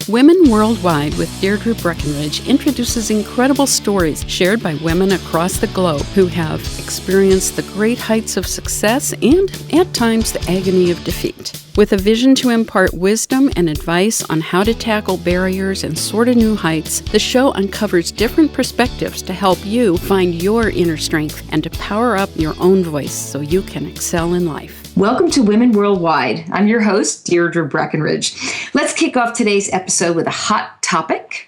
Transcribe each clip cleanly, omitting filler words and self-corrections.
Women Worldwide with Deirdre Breckenridge introduces incredible stories shared by women across the globe who have experienced the great heights of success and, at times, the agony of defeat. With a vision to impart wisdom and advice on how to tackle barriers and soar to new heights, the show uncovers different perspectives to help you find your inner strength and to power up your own voice so you can excel in life. Welcome to Women Worldwide. I'm your host, Deirdre Breckenridge. Let's kick off today's episode with a hot topic,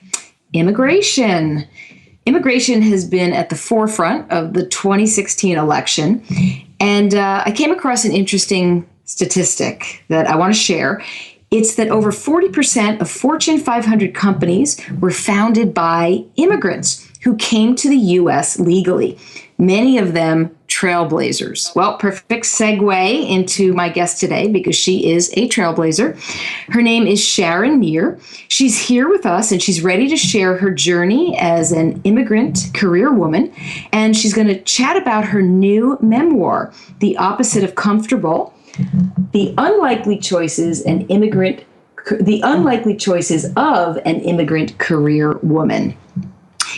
immigration. Immigration has been at the forefront of the 2016 election, and I came across an interesting statistic that I want to share. It's that over 40% of Fortune 500 companies were founded by immigrants who came to the U.S. legally, many of them trailblazers. Well, perfect segue into my guest today because she is a trailblazer. Her name is Sharon Nir. She's here with us and she's ready to share her journey as an immigrant career woman. And she's going to chat about her new memoir, The Opposite of Comfortable: The Unlikely Choices of an Immigrant Career Woman.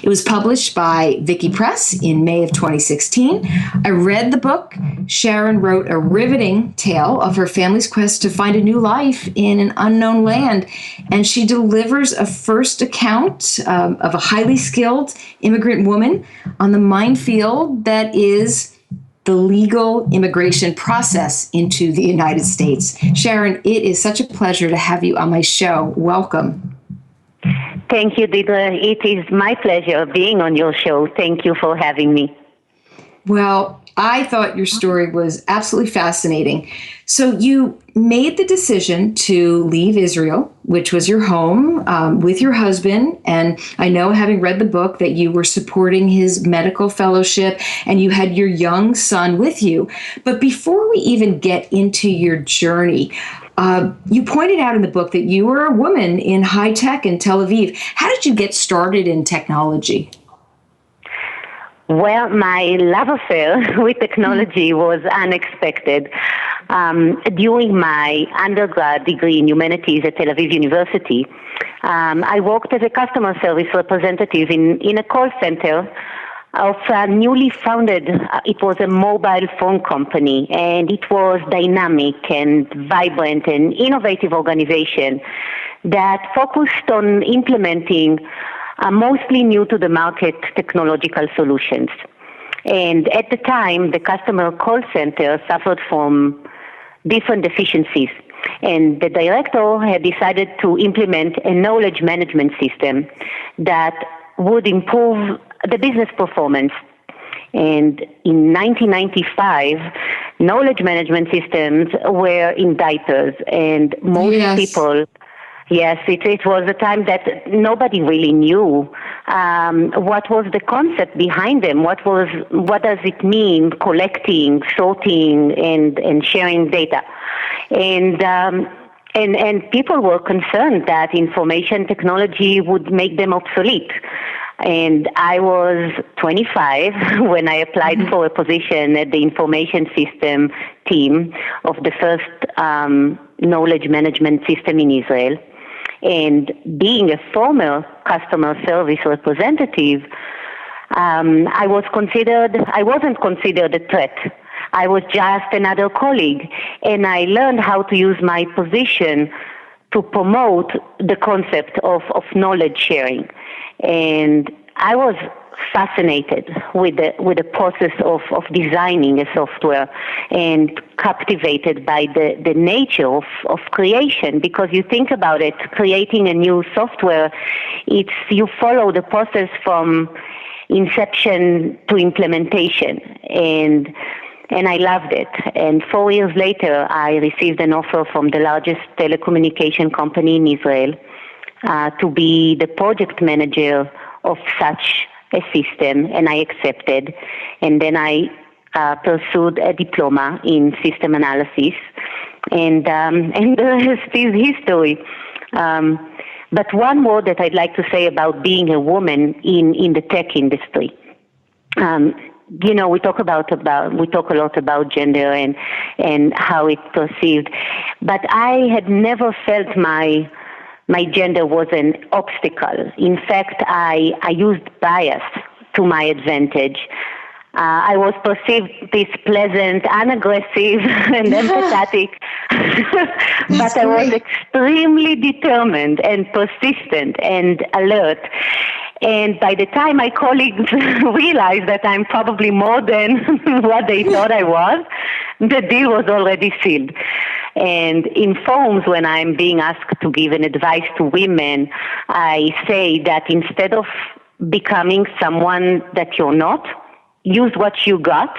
It was published by Vicky Press in May of 2016. I read the book. Sharon wrote a riveting tale of her family's quest to find a new life in an unknown land, and she delivers a first account of a highly skilled immigrant woman on the minefield that is the legal immigration process into the United States. Sharon, it is such a pleasure to have you on my show. Welcome. Thank you, Deirdre. It is my pleasure being on your show. Thank you for having me. Well, I thought your story was absolutely fascinating. So you made the decision to leave Israel, which was your home, with your husband. And I know, having read the book, that you were supporting his medical fellowship and you had your young son with you. But before we even get into your journey, you pointed out in the book that you were a woman in high tech in Tel Aviv. How did you get started in technology? Well, my love affair with technology was unexpected. During my undergrad degree in humanities at Tel Aviv University, I worked as a customer service representative in a call center of a newly founded, it was a mobile phone company, and it was dynamic and vibrant and innovative organization that focused on implementing mostly new to the market technological solutions. And at the time, the customer call center suffered from different deficiencies. And the director had decided to implement a knowledge management system that would improve the business performance. And in 1995, knowledge management systems were in diapers, and most people, it was a time that nobody really knew what was the concept behind them. What does it mean, collecting, sorting, and sharing data? And people were concerned that information technology would make them obsolete. And I was 25 when I applied for a position at the information system team of the first knowledge management system in Israel. And being a former customer service representative, I wasn't considered a threat. I was just another colleague, and I learned how to use my position to promote the concept of knowledge sharing. And I was fascinated with the process of designing a software and captivated by the nature of creation, because you think about it, creating a new software, you follow the process from inception to implementation, and I loved it. And 4 years later, I received an offer from the largest telecommunication company in Israel to be the project manager of such a system, and I accepted. And then I pursued a diploma in system analysis, and the rest is history. But one word that I'd like to say about being a woman in the tech industry. We talk a lot about gender and how it's perceived, but I had never felt my my gender was an obstacle. In fact, I used bias to my advantage. I was perceived as pleasant, unaggressive, and empathetic, but I was extremely determined and persistent and alert. And by the time my colleagues realized that I'm probably more than what they thought I was, the deal was already sealed. And in forums, when I'm being asked to give an advice to women, I say that instead of becoming someone that you're not, use what you got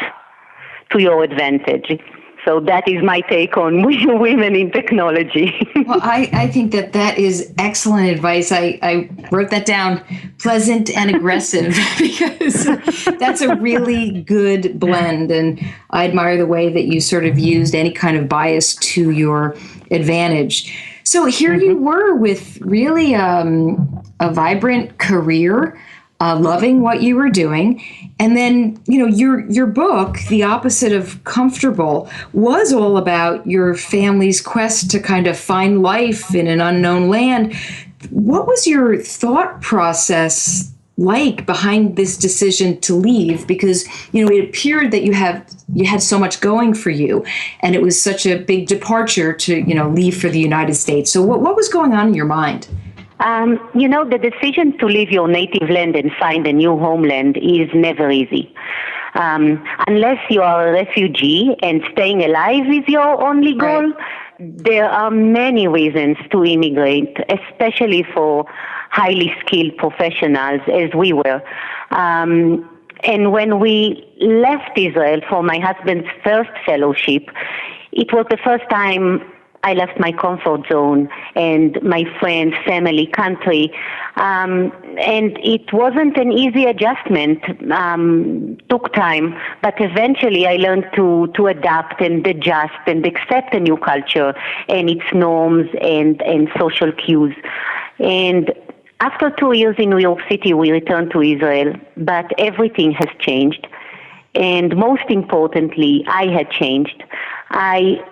to your advantage. So that is my take on women in technology. Well, I think that is excellent advice. I wrote that down, pleasant and aggressive, because that's a really good blend. And I admire the way that you sort of used any kind of bias to your advantage. So here you were with really a vibrant career, loving what you were doing. And then, your book, The Opposite of Comfortable, was all about your family's quest to kind of find life in an unknown land. What was your thought process like behind this decision to leave? Because, it appeared that you had so much going for you, and it was such a big departure to, leave for the United States. So what was going on in your mind? The decision to leave your native land and find a new homeland is never easy. Unless you are a refugee and staying alive is your only goal, right. There are many reasons to immigrate, especially for highly skilled professionals as we were. And when we left Israel for my husband's first fellowship, it was the first time I left my comfort zone and my friends, family, country. And it wasn't an easy adjustment. Took time, but eventually I learned to adapt and adjust and accept a new culture and its norms and social cues. And after 2 years in New York City, we returned to Israel, but everything has changed. And most importantly, I had changed. I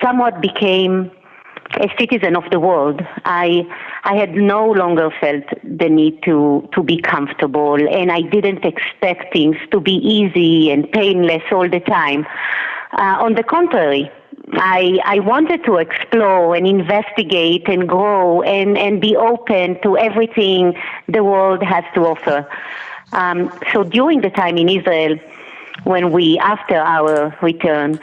somewhat became a citizen of the world. I had no longer felt the need to be comfortable, and I didn't expect things to be easy and painless all the time. On the contrary, I wanted to explore and investigate and grow and be open to everything the world has to offer. So during the time in Israel, after our return,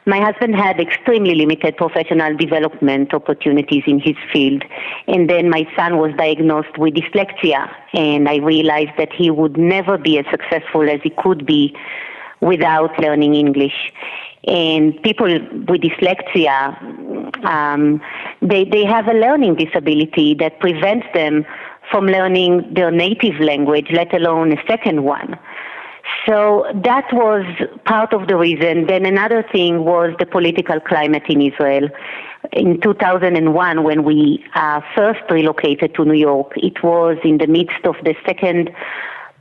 my husband had extremely limited professional development opportunities in his field. And then my son was diagnosed with dyslexia, and I realized that he would never be as successful as he could be without learning English. And people with dyslexia, they have a learning disability that prevents them from learning their native language, let alone a second one. So that was part of the reason. Then another thing was the political climate in Israel. In 2001, when we first relocated to New York, it was in the midst of the second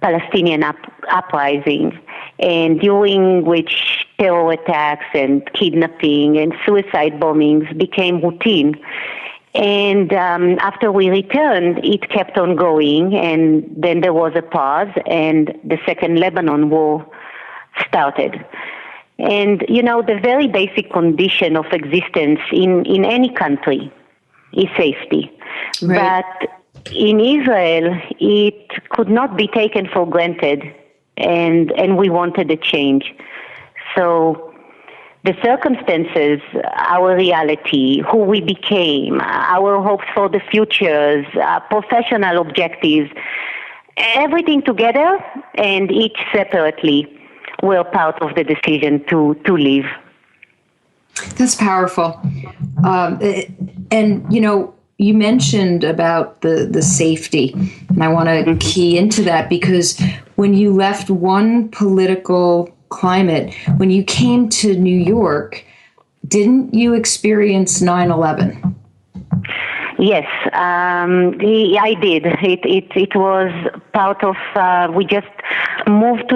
Palestinian uprising, and during which terror attacks and kidnapping and suicide bombings became routine. And after we returned, it kept on going, and then there was a pause, and the Second Lebanon War started. And, the very basic condition of existence in any country is safety. Right. But in Israel, it could not be taken for granted, and we wanted a change. So the circumstances, our reality, who we became, our hopes for the futures, professional objectives, everything together and each separately were part of the decision to leave. That's powerful. And, you mentioned about the safety, and I want to key into that, because when you left one political climate, when you came to New York, didn't you experience 9/11? Yes, I did. It was part of, we just moved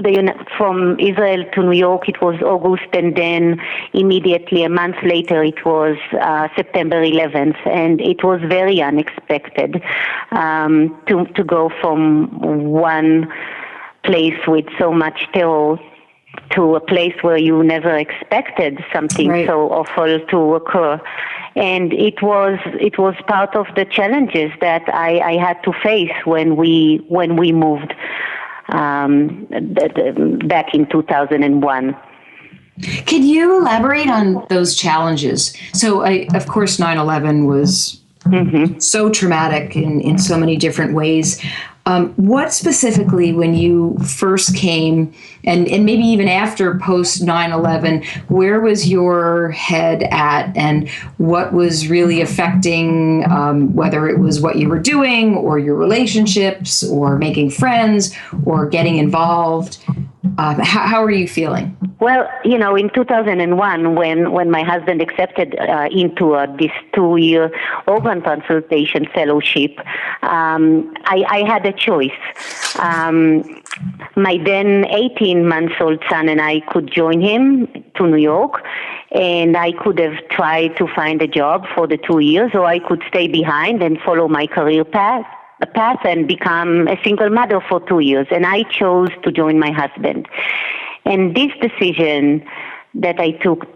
from Israel to New York. It was August, and then immediately a month later it was September 11th, and it was very unexpected to go from one place with so much terror to a place where you never expected something so awful to occur. And it was part of the challenges that I had to face when we moved back in 2001. Can you elaborate on those challenges? So, of course, 9/11 was so traumatic in so many different ways. What specifically, when you first came, and maybe even after post 9/11, where was your head at, and what was really affecting, whether it was what you were doing or your relationships or making friends or getting involved? How are you feeling? Well, in 2001, when my husband accepted into this 2-year organ transplantation fellowship, I had a choice. My then 18-month-old son and I could join him to New York, and I could have tried to find a job for the 2 years, or I could stay behind and follow my career path and become a single mother for 2 years. And I chose to join my husband. And this decision that I took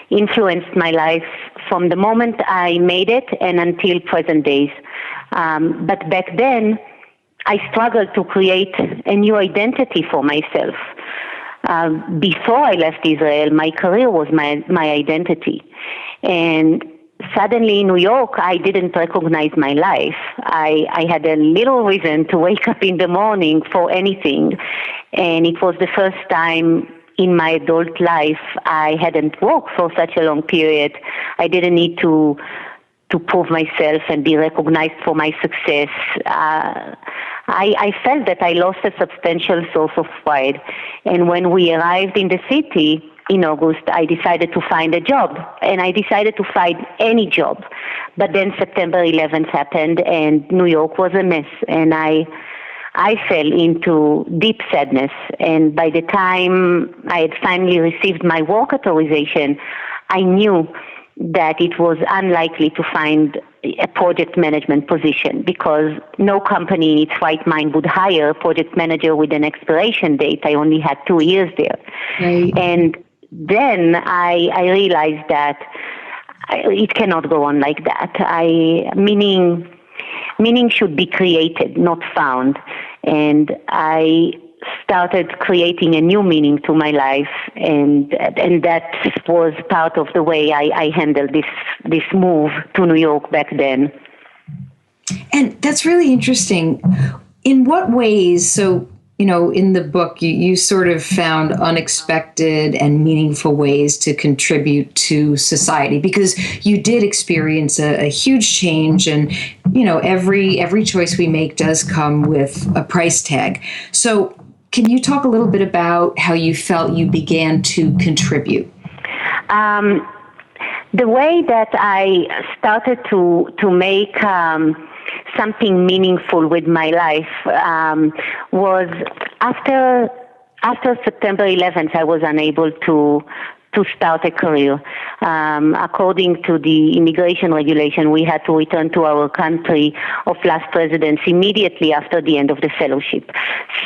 influenced my life from the moment I made it and until present days. But back then, I struggled to create a new identity for myself. Before I left Israel, my career was my identity. And suddenly in New York, I didn't recognize my life. I had a little reason to wake up in the morning for anything. And it was the first time in my adult life I hadn't worked for such a long period. I didn't need to prove myself and be recognized for my success. I felt that I lost a substantial source of pride. And when we arrived in the city in August, I decided to find a job. And I decided to find any job. But then September 11th happened, and New York was a mess. And I fell into deep sadness. And by the time I had finally received my work authorization, I knew that it was unlikely to find a project management position, because no company in its right mind would hire a project manager with an expiration date. I only had 2 years there. Right. And then I realized that it cannot go on like that. Meaning should be created, not found. And I started creating a new meaning to my life, and that was part of the way I handled this move to New York back then. And that's really interesting. In what ways, so, in the book, you sort of found unexpected and meaningful ways to contribute to society, because you did experience a huge change, and, every choice we make does come with a price tag. So can you talk a little bit about how you felt you began to contribute? The way that I started to make something meaningful with my life was after September 11th. I was unable to start a career. According to the immigration regulation, we had to return to our country of last residence immediately after the end of the fellowship.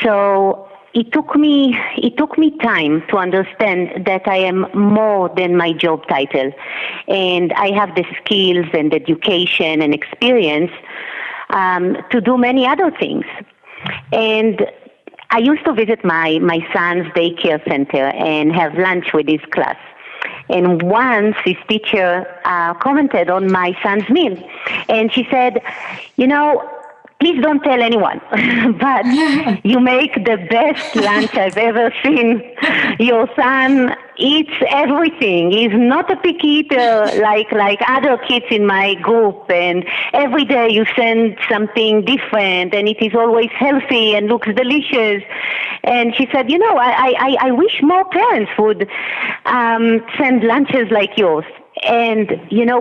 So it took me time to understand that I am more than my job title, and I have the skills and education and experience to do many other things. And I used to visit my son's daycare center and have lunch with his class. And once his teacher commented on my son's meal, and she said, please don't tell anyone, but you make the best lunch I've ever seen. Your son eats everything. He's not a picky eater like other kids in my group. And every day you send something different, and it is always healthy and looks delicious. And she said, I wish more parents would send lunches like yours. And,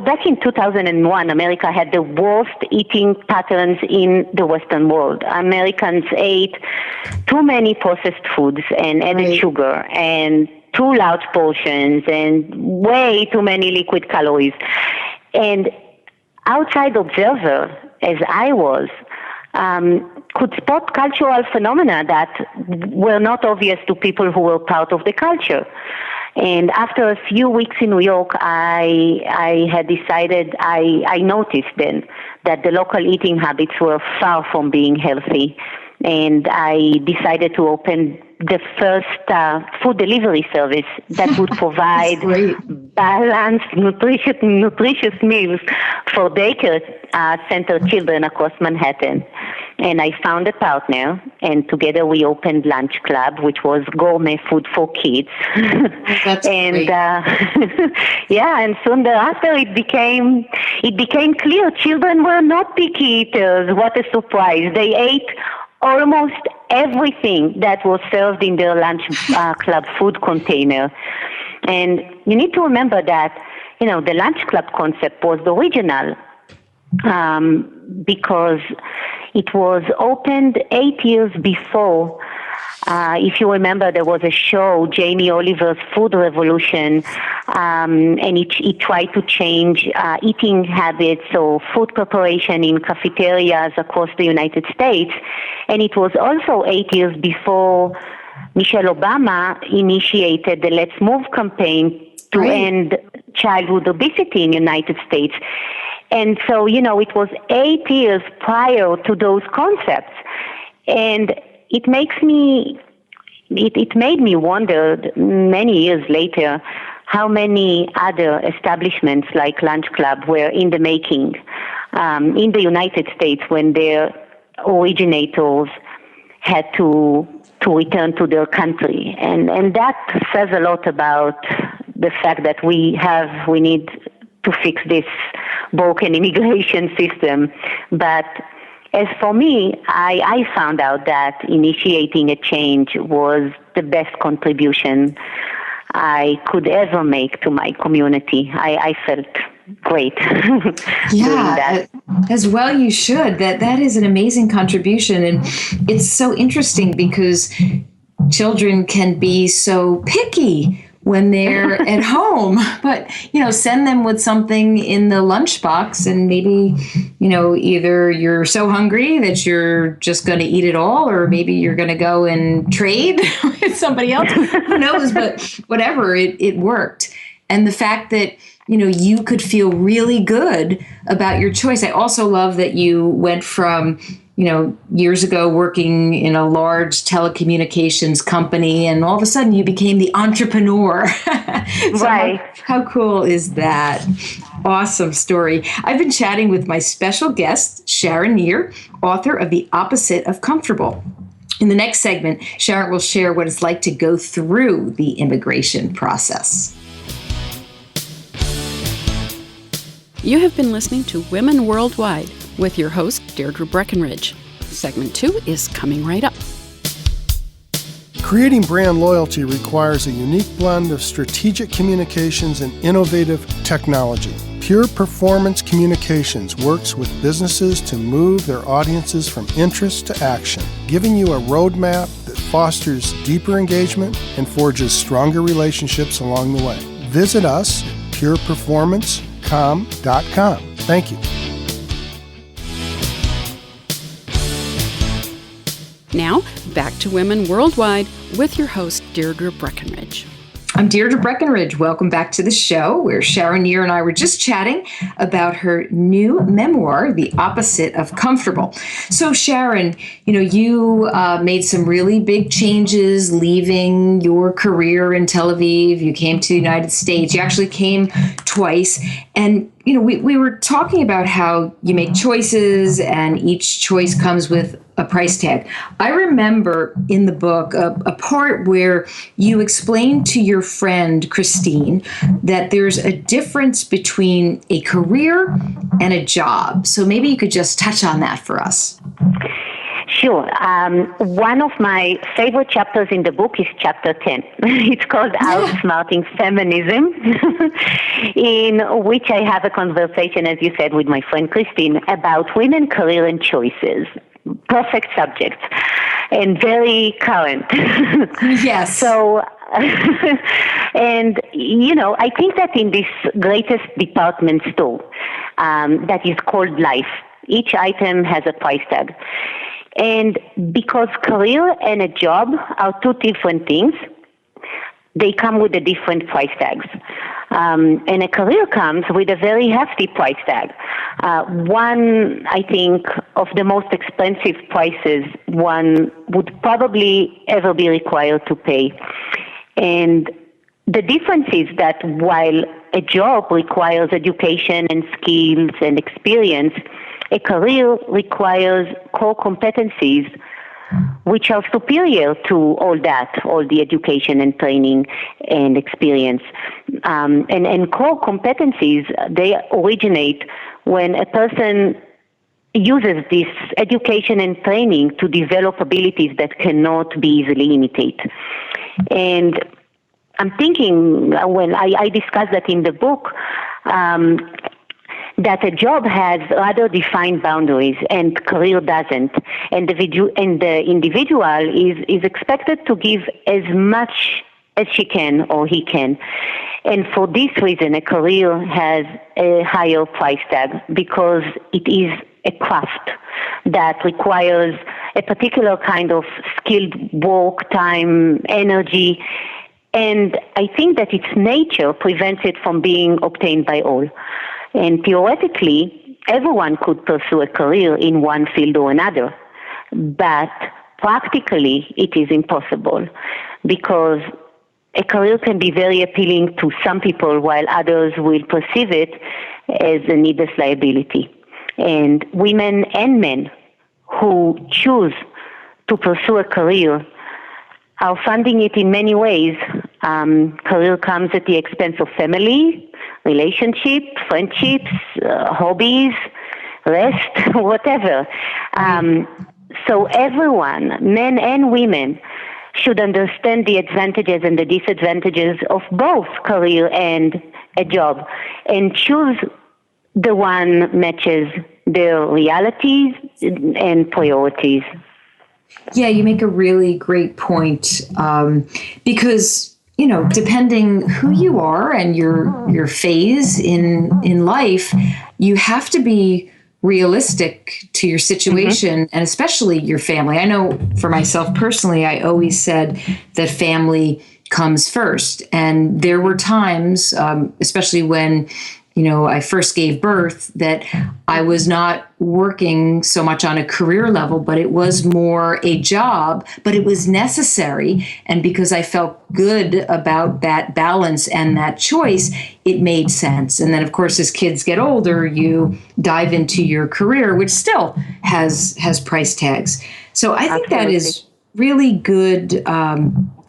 back in 2001, America had the worst eating patterns in the Western world. Americans ate too many processed foods and added sugar and too large portions and way too many liquid calories. And outside observer, as I was, could spot cultural phenomena that were not obvious to people who were part of the culture. And after a few weeks in New York, I had decided, I noticed then that the local eating habits were far from being healthy. And I decided to open the first food delivery service that would provide balanced, nutritious meals for daycare center children across Manhattan. And I found a partner, and together we opened Lunch Club, which was gourmet food for kids. That's and great. And soon thereafter it became clear children were not picky eaters. What a surprise! They ate almost everything that was served in their Lunch Club food container. And you need to remember that, the Lunch Club concept was the original, because it was opened 8 years before. If you remember, there was a show, Jamie Oliver's Food Revolution, and it tried to change eating habits or food preparation in cafeterias across the United States. And it was also 8 years before Michelle Obama initiated the Let's Move campaign to end childhood obesity in the United States. And so, it was 8 years prior to those concepts. And it made me wonder many years later how many other establishments like Lunch Club were in the making in the United States when their originators had to return to their country. And that says a lot about the fact that we need to fix this broken immigration system. But as for me, I found out that initiating a change was the best contribution I could ever make to my community. I felt great doing that. As well you should. That is an amazing contribution. And it's so interesting because children can be so picky when they're at home, but, send them with something in the lunchbox and maybe, either you're so hungry that you're just going to eat it all, or maybe you're going to go and trade with somebody else. Who knows? But whatever, it worked. And the fact that, you could feel really good about your choice. I also love that you went from, years ago working in a large telecommunications company, and all of a sudden you became the entrepreneur. Right. How cool is that? Awesome story. I've been chatting with my special guest, Sharon Nir, author of The Opposite of Comfortable. In the next segment, Sharon will share what it's like to go through the immigration process. You have been listening to Women Worldwide with your host, Deirdre Breckenridge. Segment 2 is coming right up. Creating brand loyalty requires a unique blend of strategic communications and innovative technology. Pure Performance Communications works with businesses to move their audiences from interest to action, giving you a roadmap that fosters deeper engagement and forges stronger relationships along the way. Visit us at pureperformancecom.com. Thank you. Now, back to Women Worldwide with your host, Deirdre Breckenridge. I'm Deirdre Breckenridge. Welcome back to the show, where Sharon Nir and I were just chatting about her new memoir, The Opposite of Comfortable. So Sharon, you made some really big changes leaving your career in Tel Aviv. You came to the United States. You actually came twice. And, we were talking about how you make choices and each choice comes with a price tag. I remember in the book a part where you explained to your friend, Christine, that there's a difference between a career and a job. So maybe you could just touch on that for us. Sure. One of my favorite chapters in the book is chapter 10. It's called Outsmarting Feminism, in which I have a conversation, as you said, with my friend Christine about women, career, and choices. Perfect subject and very current. Yes. So, and, I think that in this greatest department store that is called life, each item has a price tag. And because career and a job are two different things, they come with a different price tags. And a career comes with a very hefty price tag. One, I think, of the most expensive prices one would probably ever be required to pay. And the difference is that while a job requires education and skills and experience, a career requires core competencies which are superior to all that, all the education and training and experience. And core competencies, they originate when a person uses this education and training to develop abilities that cannot be easily imitated. And I'm thinking, when I discuss that in the book, that a job has rather defined boundaries and career doesn't. And the individual is expected to give as much as she can or he can. And for this reason, a career has a higher price tag because it is a craft that requires a particular kind of skilled work, time, energy. And I think that its nature prevents it from being obtained by all. And theoretically, everyone could pursue a career in one field or another. But practically, it is impossible because a career can be very appealing to some people while others will perceive it as a needless liability. And women and men who choose to pursue a career are funding it in many ways. Career comes at the expense of family, relationship, friendships, hobbies, rest, whatever. So everyone, men and women, should understand the advantages and the disadvantages of both career and a job and choose the one matches their realities and priorities. Yeah, you make a really great point because, depending who you are and your phase in life, you have to be realistic to your situation and especially your family. I know for myself personally, I always said that family comes first. And there were times, especially when I first gave birth, that I was not working so much on a career level, but it was more a job, but it was necessary. And because I felt good about that balance and that choice, it made sense. And then, of course, as kids get older, you dive into your career, which still has price tags. So I think that is really good,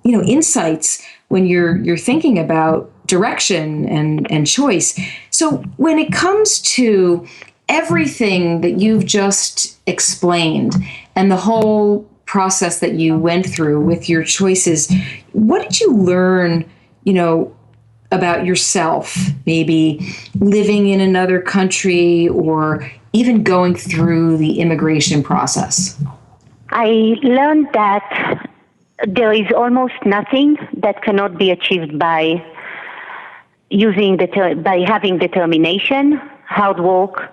insights when you're thinking about direction and choice. So when it comes to everything that you've just explained and the whole process that you went through with your choices, what did you learn, about yourself, maybe living in another country or even going through the immigration process? I learned that there is almost nothing that cannot be achieved by by having determination, hard work,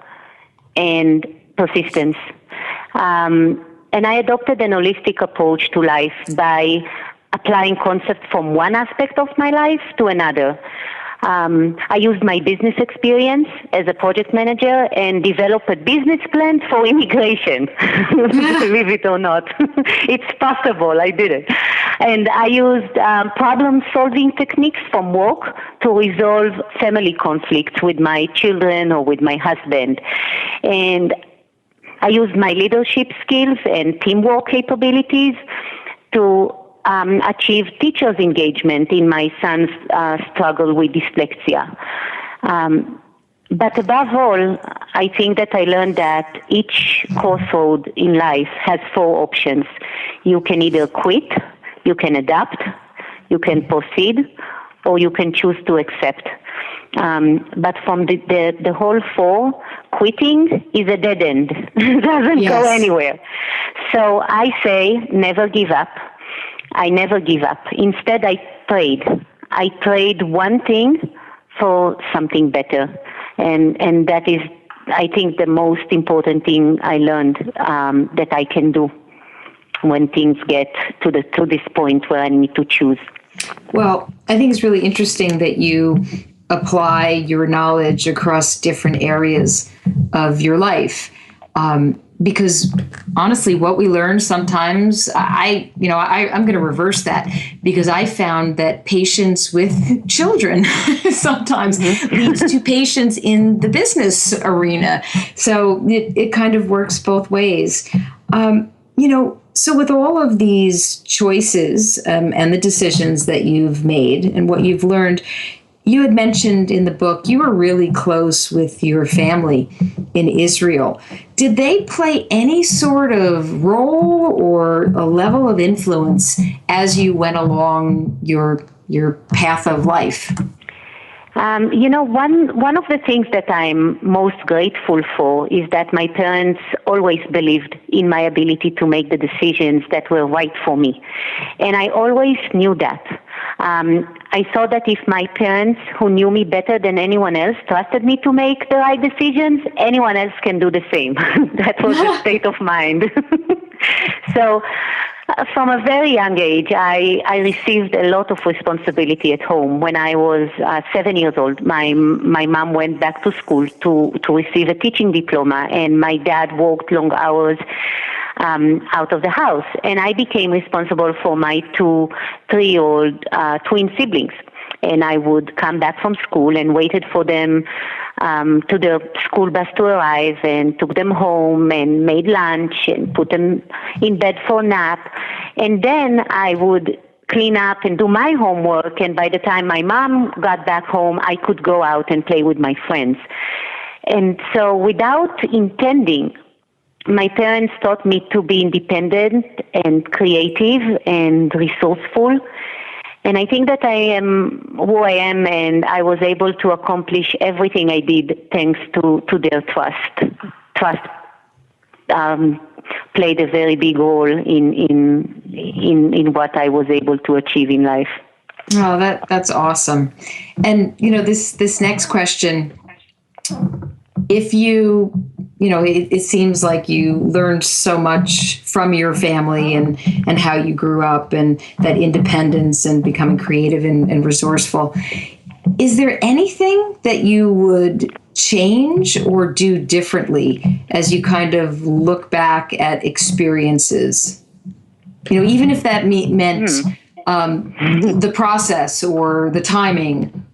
and persistence. And I adopted an holistic approach to life by applying concepts from one aspect of my life to another. I used my business experience as a project manager and developed a business plan for immigration. Believe it or not. It's possible. I did it. And I used problem-solving techniques from work to resolve family conflicts with my children or with my husband. And I used my leadership skills and teamwork capabilities to achieve teachers' engagement in my son's struggle with dyslexia. But above all, I think that I learned that each crossroad in life has four options. You can either quit, you can adapt, you can proceed, or you can choose to accept. But from the whole four, quitting is a dead end. It doesn't go anywhere. So I say never give up. I never give up. Instead, I trade. I trade one thing for something better. And that is, I think, the most important thing I learned that I can do when things get to this point where I need to choose. Well, I think it's really interesting that you apply your knowledge across different areas of your life. Because honestly, what we learn sometimes, I'm going to reverse that, because I found that patience with children sometimes leads to patience in the business arena. So it kind of works both ways. So with all of these choices and the decisions that you've made and what you've learned, you had mentioned in the book you were really close with your family in Israel. Did they play any sort of role or a level of influence as you went along your path of life? One of the things that I'm most grateful for is that my parents always believed in my ability to make the decisions that were right for me. And I always knew that. I saw that if my parents, who knew me better than anyone else, trusted me to make the right decisions, anyone else can do the same. That was the state of mind. So from a very young age, I received a lot of responsibility at home. When I was 7 years old, my mom went back to school to receive a teaching diploma, and my dad worked long hours out of the house. And I became responsible for my 2 3-year-old twin siblings. And I would come back from school and waited for them to the school bus to arrive, and took them home and made lunch and put them in bed for a nap. And then I would clean up and do my homework. And by the time my mom got back home, I could go out and play with my friends. And so without intending, my parents taught me to be independent and creative and resourceful. And I think that I am who I am, and I was able to accomplish everything I did thanks to their trust. Trust played a very big role in what I was able to achieve in life. Oh, that's awesome. And this next question, if it seems like you learned so much from your family and how you grew up and that independence and becoming creative and resourceful. Is there anything that you would change or do differently as you kind of look back at experiences? Even if that meant the process or the timing,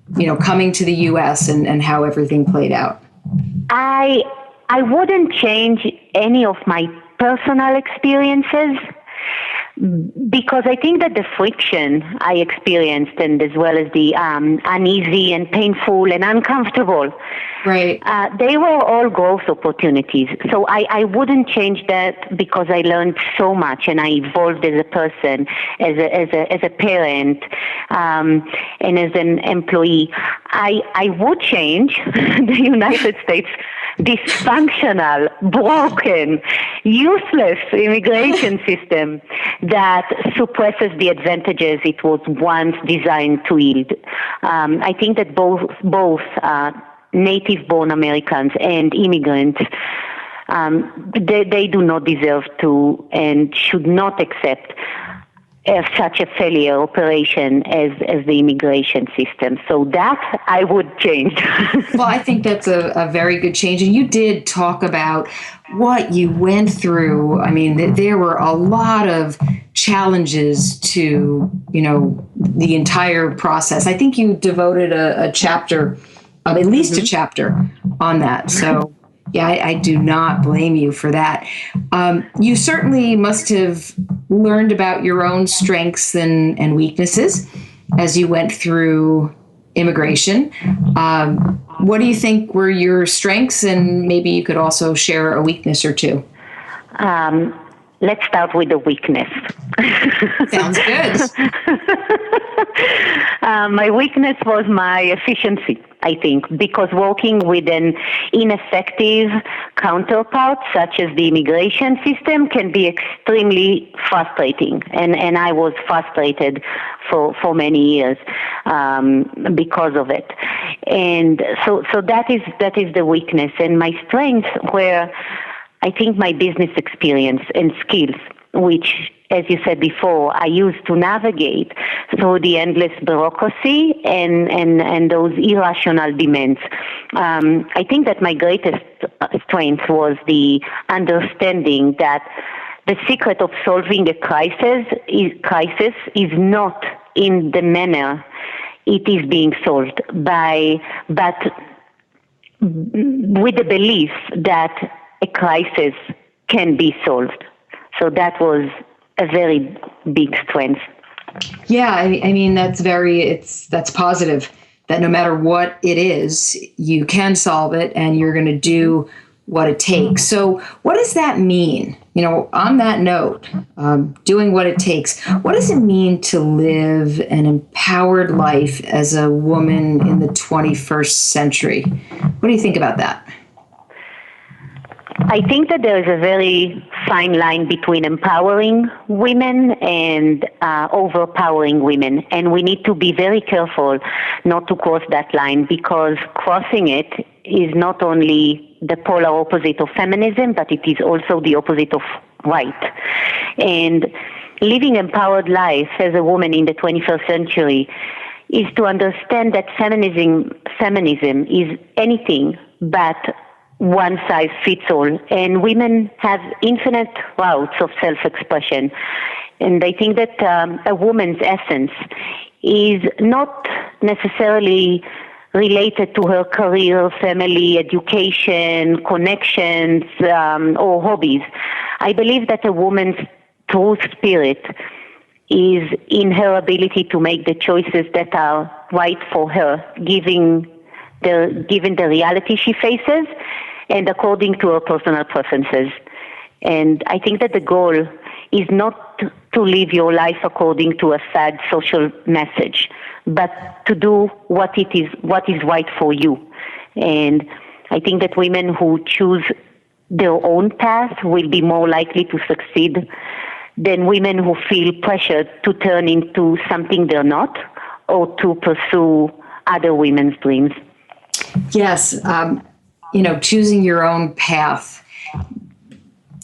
coming to the U.S. and how everything played out. I wouldn't change any of my personal experiences, because I think that the friction I experienced, and as well as the uneasy and painful and uncomfortable, right? They were all growth opportunities. So I wouldn't change that, because I learned so much and I evolved as a person, as a parent, and as an employee. I would change the United States dysfunctional, broken, useless immigration system that suppresses the advantages it was once designed to yield. I think that both native-born Americans and immigrants, they do not deserve to and should not accept such a failure operation as the immigration system. So that I would change. Well, I think that's a very good change. And you did talk about what you went through. I mean, there were a lot of challenges to, the entire process. I think you devoted a chapter, at least a chapter on that. So yeah, I do not blame you for that. You certainly must have learned about your own strengths and weaknesses as you went through immigration. What do you think were your strengths? And maybe you could also share a weakness or two. Let's start with the weakness. Sounds good. My weakness was my efficiency, I think, because working with an ineffective counterpart, such as the immigration system, can be extremely frustrating. And I was frustrated for many years because of it. And so that is the weakness. And my strengths were, I think, my business experience and skills, which, as you said before, I used to navigate through the endless bureaucracy and those irrational demands. I think that my greatest strength was the understanding that the secret of solving a crisis is not in the manner it is being solved but with the belief that a crisis can be solved. So that was a very big strength. Yeah, I mean, that's positive, that no matter what it is, you can solve it and you're going to do what it takes. So what does that mean? You know, on that note, doing what it takes, what does it mean to live an empowered life as a woman in the 21st century? What do you think about that? I think that there is a very fine line between empowering women and overpowering women, and we need to be very careful not to cross that line, because crossing it is not only the polar opposite of feminism, but it is also the opposite of right. And living empowered life as a woman in the 21st century is to understand that feminism is anything but one size fits all, and women have infinite routes of self-expression. And I think that a woman's essence is not necessarily related to her career, family, education, connections, or hobbies. I believe that a woman's true spirit is in her ability to make the choices that are right for her, given the reality she faces, and according to her personal preferences. And I think that the goal is not to live your life according to a sad social message, but to do what is right for you. And I think that women who choose their own path will be more likely to succeed than women who feel pressured to turn into something they're not, or to pursue other women's dreams. Yes, choosing your own path.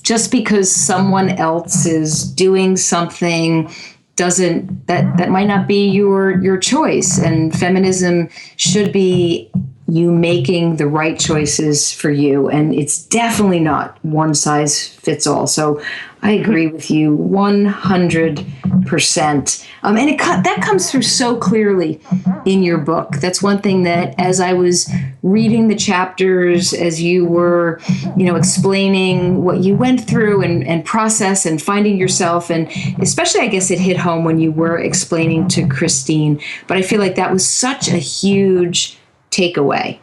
Just because someone else is doing something that might not be your choice. And feminism should be you making the right choices for you. And it's definitely not one size fits all. So I agree with you 100%. And that comes through so clearly in your book. That's one thing that, as I was reading the chapters, as you were, explaining what you went through and process and finding yourself, and especially, I guess it hit home when you were explaining to Christine. But I feel like that was such a huge takeaway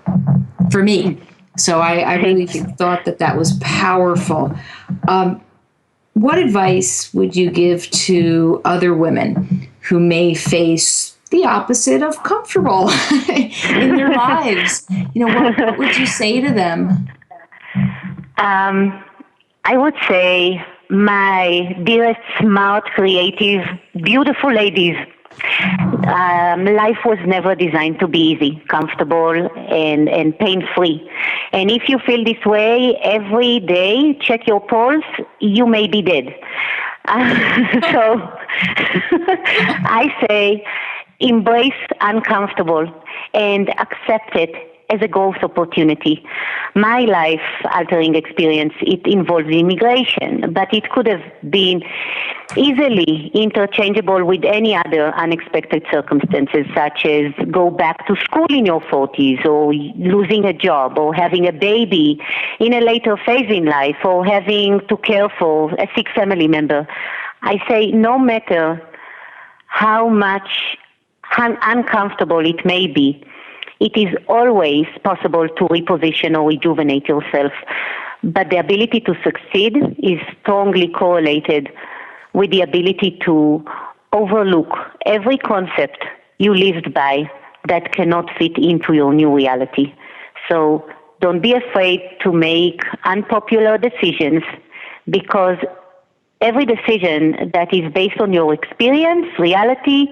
for me. So I really thought that was powerful. What advice would you give to other women who may face the opposite of comfortable in their lives? What would you say to them? I would say, my dearest, smart, creative, beautiful ladies, life was never designed to be easy, comfortable, and pain-free. And if you feel this way every day, check your pulse, you may be dead. So I say, embrace uncomfortable and accept it as a growth opportunity. My life-altering experience, it involves immigration, but it could have been easily interchangeable with any other unexpected circumstances, such as go back to school in your 40s, or losing a job, or having a baby in a later phase in life, or having to care for a sick family member. I say, no matter how uncomfortable it may be, it is always possible to reposition or rejuvenate yourself. But the ability to succeed is strongly correlated with the ability to overlook every concept you lived by that cannot fit into your new reality. So don't be afraid to make unpopular decisions, because every decision that is based on your experience, reality,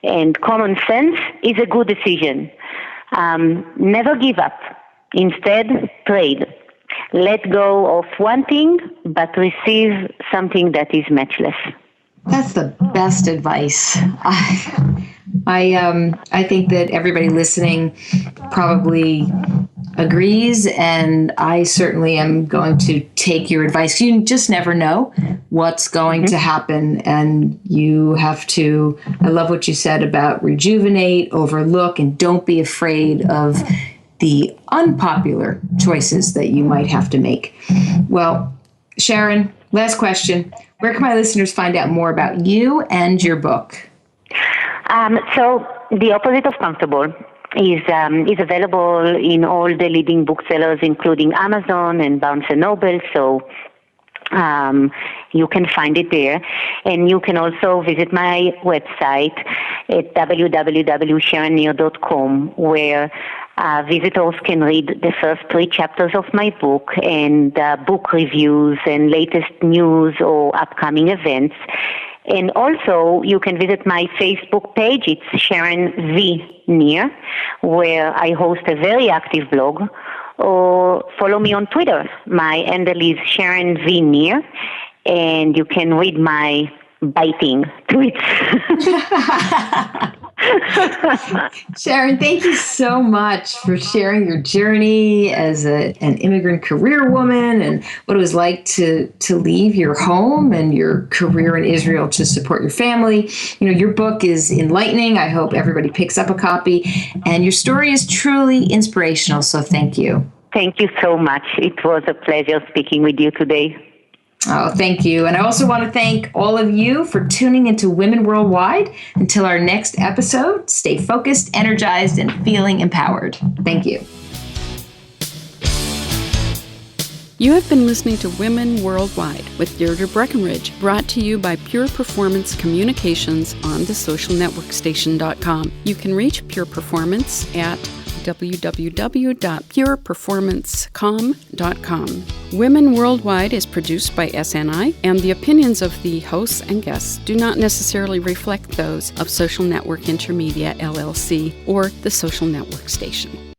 and common sense is a good decision. Never give up. Instead, trade. Let go of one thing, but receive something that is matchless. That's the best advice. I think that everybody listening probably agrees, and I certainly am going to take your advice. You just never know what's going to happen, and you have to, I love what you said about rejuvenate, overlook, and don't be afraid of the unpopular choices that you might have to make. Well, Sharon, last question. Where can my listeners find out more about you and your book? So The Opposite of Comfortable is available in all the leading booksellers, including Amazon and Barnes & Noble. So you can find it there. And you can also visit my website at www.sharonnir.com, where visitors can read the first 3 chapters of my book and book reviews and latest news or upcoming events. And also, you can visit my Facebook page. It's Sharon V. Nir, where I host a very active blog. Or follow me on Twitter. My handle is Sharon V. Nir, and you can read my biting tweets. Sharon, thank you so much for sharing your journey as an immigrant career woman and what it was like to leave your home and your career in Israel to support your family. You know, your book is enlightening. I hope everybody picks up a copy. And your story is truly inspirational. So thank you. Thank you so much. It was a pleasure speaking with you today. Oh, thank you. And I also want to thank all of you for tuning into Women Worldwide. Until our next episode, stay focused, energized, and feeling empowered. Thank you. You have been listening to Women Worldwide with Deirdre Breckenridge, brought to you by Pure Performance Communications on thesocialnetworkstation.com. You can reach Pure Performance at www.pureperformancecom.com. Women Worldwide is produced by SNI, and the opinions of the hosts and guests do not necessarily reflect those of Social Network Intermedia, LLC, or the Social Network Station.